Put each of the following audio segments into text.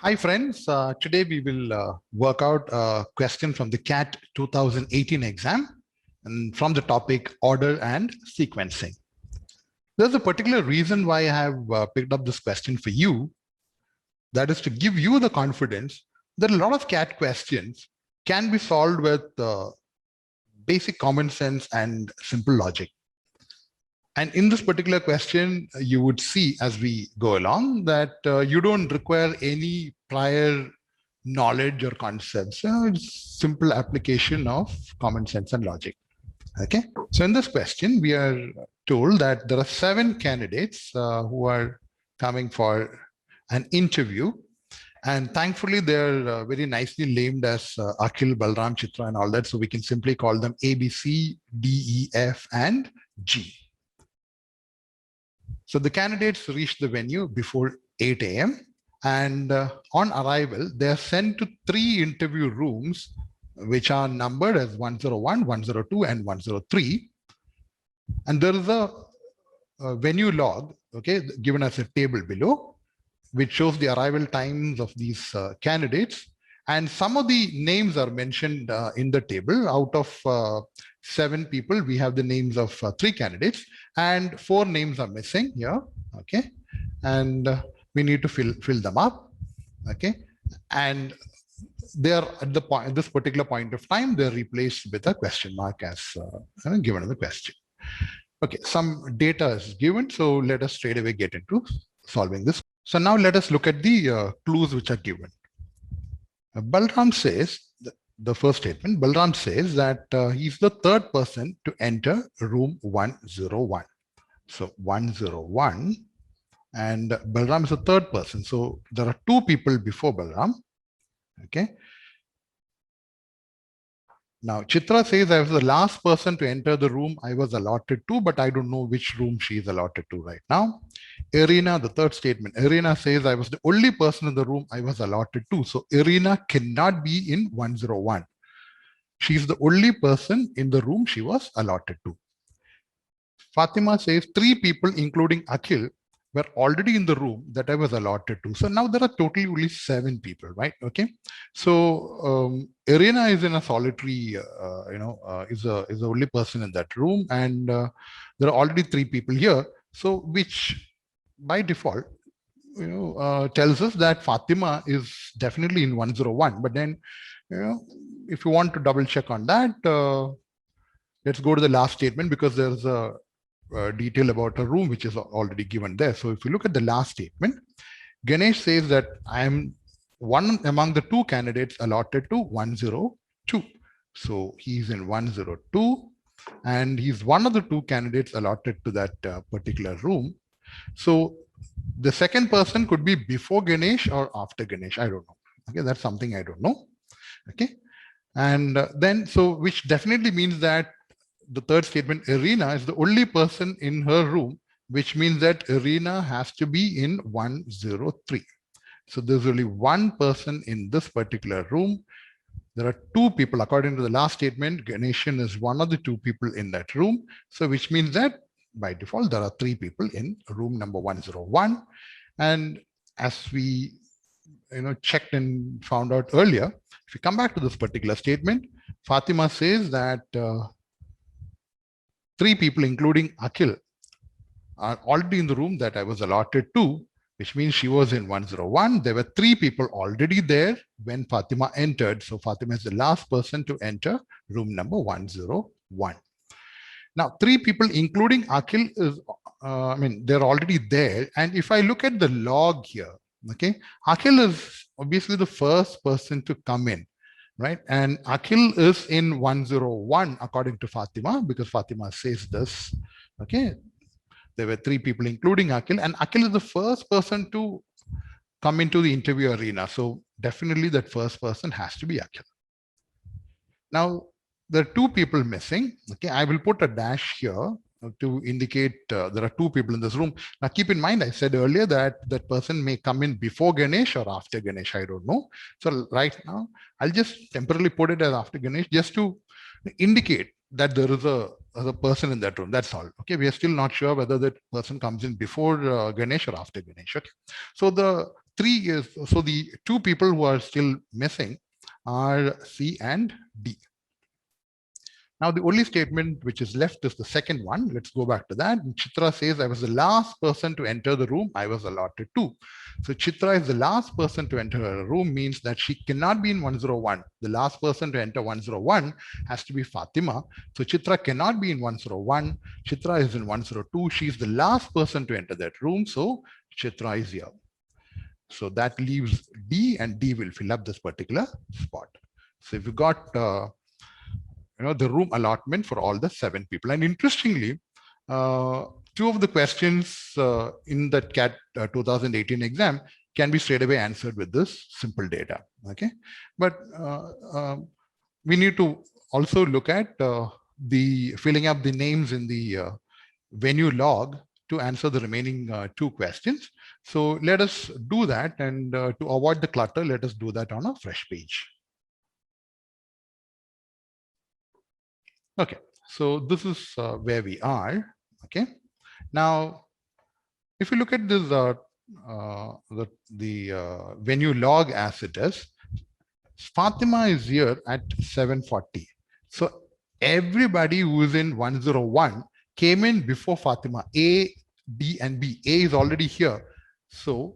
Hi friends, today we will work out a question from the CAT 2018 exam and from the topic order and sequencing. There's a particular reason why I have picked up this question for you. That is to give you the confidence that a lot of CAT questions can be solved with basic common sense and simple logic. And in this particular question, you would see as we go along that you don't require any prior knowledge or concepts. It's simple application of common sense and logic. Okay. So in this question, we are told that there are 7 candidates who are coming for an interview. And thankfully, they're very nicely named as Akhil, Balram, Chitra, and all that. So we can simply call them A, B, C, D, E, F, and G. So the candidates reach the venue before 8 a.m. and on arrival, they are sent to 3 interview rooms, which are numbered as 101, 102, and 103. And there is a venue log, okay, given as a table below, which shows the arrival times of these candidates. And some of the names are mentioned in the table. Out of 7 people, we have the names of 3 candidates, and 4 names are missing here. Okay, and we need to fill them up. Okay, and they are at the point, this particular point of time, they're replaced with a question mark as given in the question. Okay, some data is given, so let us straight away get into solving this. So now let us look at the clues which are given. Balram says, the first statement, Balram says that he's the 3rd person to enter room 101. So 101, and Balram is the 3rd person. So there are 2 people before Balram. Okay. Now Chitra says I was the last person to enter the room I was allotted to, but I don't know which room she is allotted to right now. Irina, the 3rd statement, Irina says I was the only person in the room I was allotted to. So Irina cannot be in 101. She's the only person in the room she was allotted to. Fatima says 3 people, including Akhil, were already in the room that I was allotted to. So now there are totally only 7 people, right? Okay. So Irina is in a solitary, is the only person in that room, and there are already 3 people here. So which by default, tells us that Fatima is definitely in 101. But then, if you want to double check on that, let's go to the last statement, because there's a detail about a room which is already given there. So if you look at the last statement, Ganesh says that I am one among the 2 candidates allotted to 102. So he's in 102, and he's one of the 2 candidates allotted to that particular room. So the second person could be before Ganesh or after Ganesh. I don't know. Okay, that's something I don't know. Okay, and then so which definitely means that the 3rd statement, Irina is the only person in her room, which means that Irina has to be in 103. So there's only 1 person in this particular room. There are 2 people, according to the last statement, Ganeshan is one of the 2 people in that room. So which means that by default, there are 3 people in room number 101. And as we checked and found out earlier, if you come back to this particular statement, Fatima says that 3 people, including Akhil, are already in the room that I was allotted to, which means she was in 101. There were 3 people already there when Fatima entered. So Fatima is the last person to enter room number 101. Now, 3 people, including Akhil, is, they're already there. And if I look at the log here, okay, Akhil is obviously the first person to come in. Right, and Akhil is in 101 according to Fatima, because Fatima says this. Okay, there were 3 people, including Akhil, and Akhil is the first person to come into the interview arena. So definitely that first person has to be Akhil. Now there are 2 people missing. Okay, I will put a dash here to indicate there are 2 people in this room. Now keep in mind, I said earlier that that person may come in before Ganesh or after Ganesh, I don't know. So right now, I'll just temporarily put it as after Ganesh, just to indicate that there is a person in that room. That's all. Okay, we are still not sure whether that person comes in before Ganesh or after Ganesh. Okay, so the so the two people who are still missing are C and D. Now, the only statement which is left is the second one. Let's go back to that. And Chitra says, I was the last person to enter the room I was allotted to. So Chitra is the last person to enter a room, means that she cannot be in 101. The last person to enter 101 has to be Fatima. So Chitra cannot be in 101. Chitra is in 102. She's the last person to enter that room. So Chitra is here. So that leaves D, and D will fill up this particular spot. So if you got the room allotment for all the 7 people. And interestingly, 2 of the questions in that CAT 2018 exam can be straight away answered with this simple data. Okay, but we need to also look at the filling up the names in the venue log to answer the remaining 2 questions. So let us do that, and to avoid the clutter, let us do that on a fresh page. Okay, so this is where we are. Okay, now if you look at this venue log as it is, Fatima is here at 740. So everybody who is in 101 came in before Fatima. A, D, and B. A is already here. So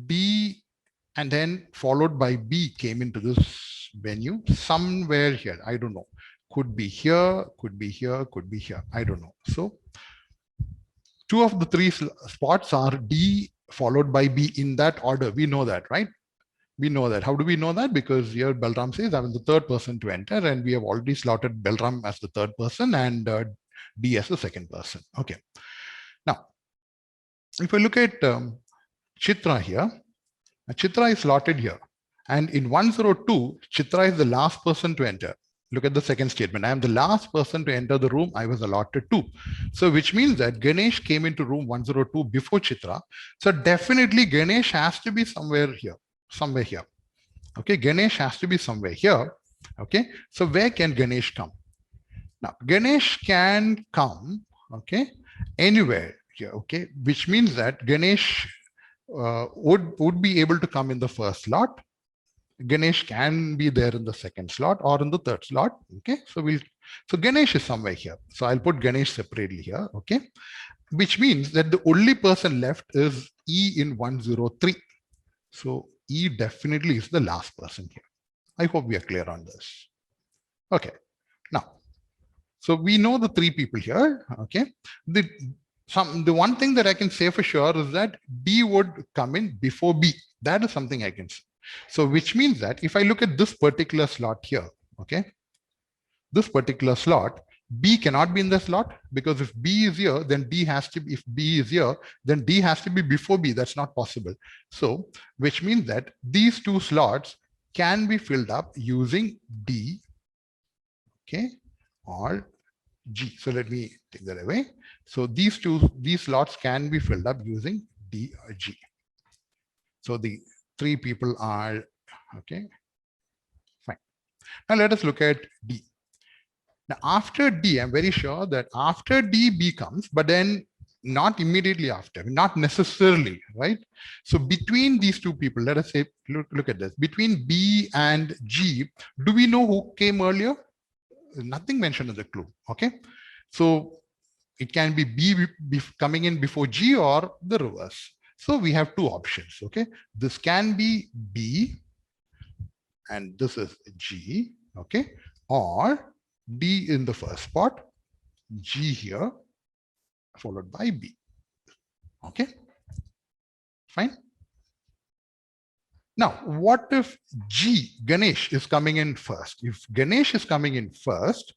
D and then followed by B came into this venue somewhere here. I don't know. Could be here, could be here, could be here. I don't know. So 2 of the 3 spots are D followed by B in that order. We know that, right? We know that. How do we know that? Because here Balram says I'm the 3rd person to enter, and we have already slotted Balram as the 3rd person and D as the 2nd person. Okay. Now, if we look at Chitra here, Chitra is slotted here. And in 102, Chitra is the last person to enter. Look at the second statement. I am the last person to enter the room I was allotted to. So which means that Ganesh came into room 102 before Chitra. So definitely Ganesh has to be somewhere here. Somewhere here. Okay, Ganesh has to be somewhere here. Okay, so where can Ganesh come? Now, Ganesh can come, okay, anywhere here, okay, which means that Ganesh would be able to come in the first slot. Ganesh can be there in the 2nd slot or in the 3rd slot. Okay, so Ganesh is somewhere here. So I'll put Ganesh separately here. Okay, which means that the only person left is E in 103. So E definitely is the last person here. I hope we are clear on this. Okay, now, so we know the 3 people here. Okay, the one thing that I can say for sure is that D would come in before B. That is something I can say. So which means that if I look at this particular slot here, okay, this particular slot, B cannot be in the slot, because if B is here, then D has to be, if B is here, then D has to be before B. That's not possible. So which means that these 2 slots can be filled up using D, okay, or G. So let me take that away. So these slots can be filled up using D or G. So the 3 people are, okay, fine. Now let us look at D. Now after D, I'm very sure that after D, B comes, but then not immediately after, not necessarily, right? So between these 2 people, let us say, look at this, between B and G, do we know who came earlier? Nothing mentioned in the clue, okay? So it can be B coming in before G or the reverse. So we have 2 options, okay? This can be B and this is G, okay? Or D in the first spot, G here, followed by B, okay? Fine. Now, what if Ganesh is coming in first? If Ganesh is coming in first,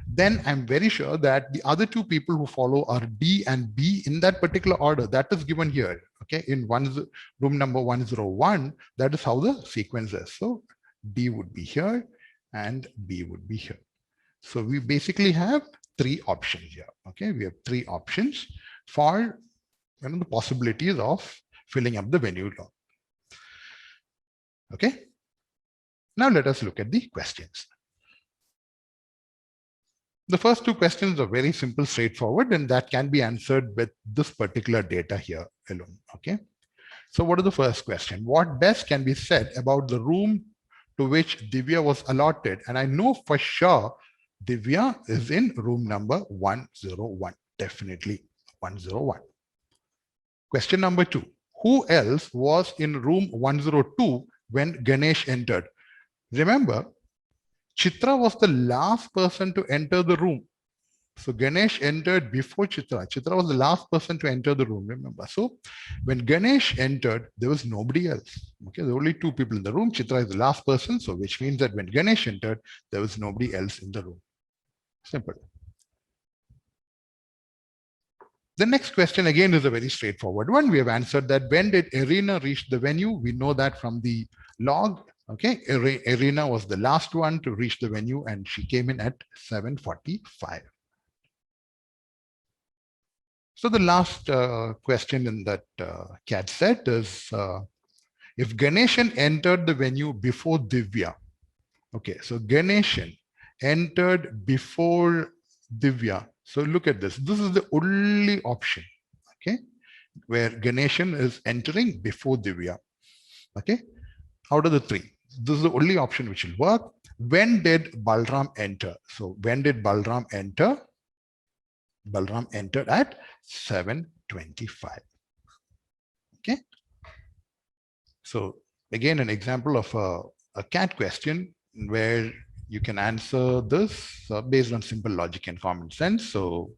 then I'm very sure that the other 2 people who follow are D and B in that particular order. That is given here, okay? In room number 101, that is how the sequence is. So D would be here and B would be here. So we basically have 3 options here, okay? We have 3 options for the possibilities of filling up the venue log. Okay. Now let us look at the questions. The first 2 questions are very simple, straightforward, and that can be answered with this particular data here alone. Okay. So what is the first question? What best can be said about the room to which Divya was allotted? And I know for sure Divya is in room number 101, definitely 101. Question number 2. Who else was in room 102 when Ganesh entered? Remember, Chitra was the last person to enter the room. So Ganesh entered before Chitra. Chitra was the last person to enter the room, remember. So when Ganesh entered, there was nobody else. Okay, there were only two people in the room. Chitra is the last person, so which means that when Ganesh entered, there was nobody else in the room. Simple. The next question again is a very straightforward one. We have answered that. When did Irina reach the venue? We know that from the log. Okay, Irina was the last one to reach the venue and she came in at 7:45. So the last question in that CAT set is if Ganeshan entered the venue before Divya. Okay, so Ganeshan entered before Divya. So look at this. This is the only option, okay, where Ganeshan is entering before Divya. Okay, out of the three, this is the only option which will work. When did Balram enter? So when did Balram enter? Balram entered at 7:25. Okay. So again, an example of a CAT question where you can answer this based on simple logic and common sense. So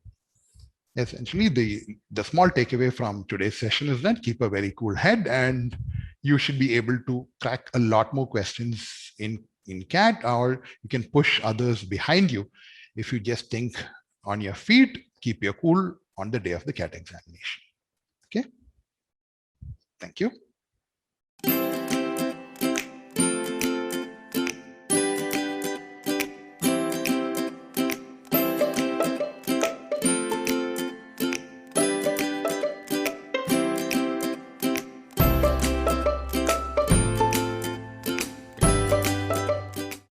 essentially the small takeaway from today's session is that keep a very cool head and you should be able to crack a lot more questions in CAT, or you can push others behind you if you just think on your feet, keep your cool on the day of the CAT examination. Okay. Thank you.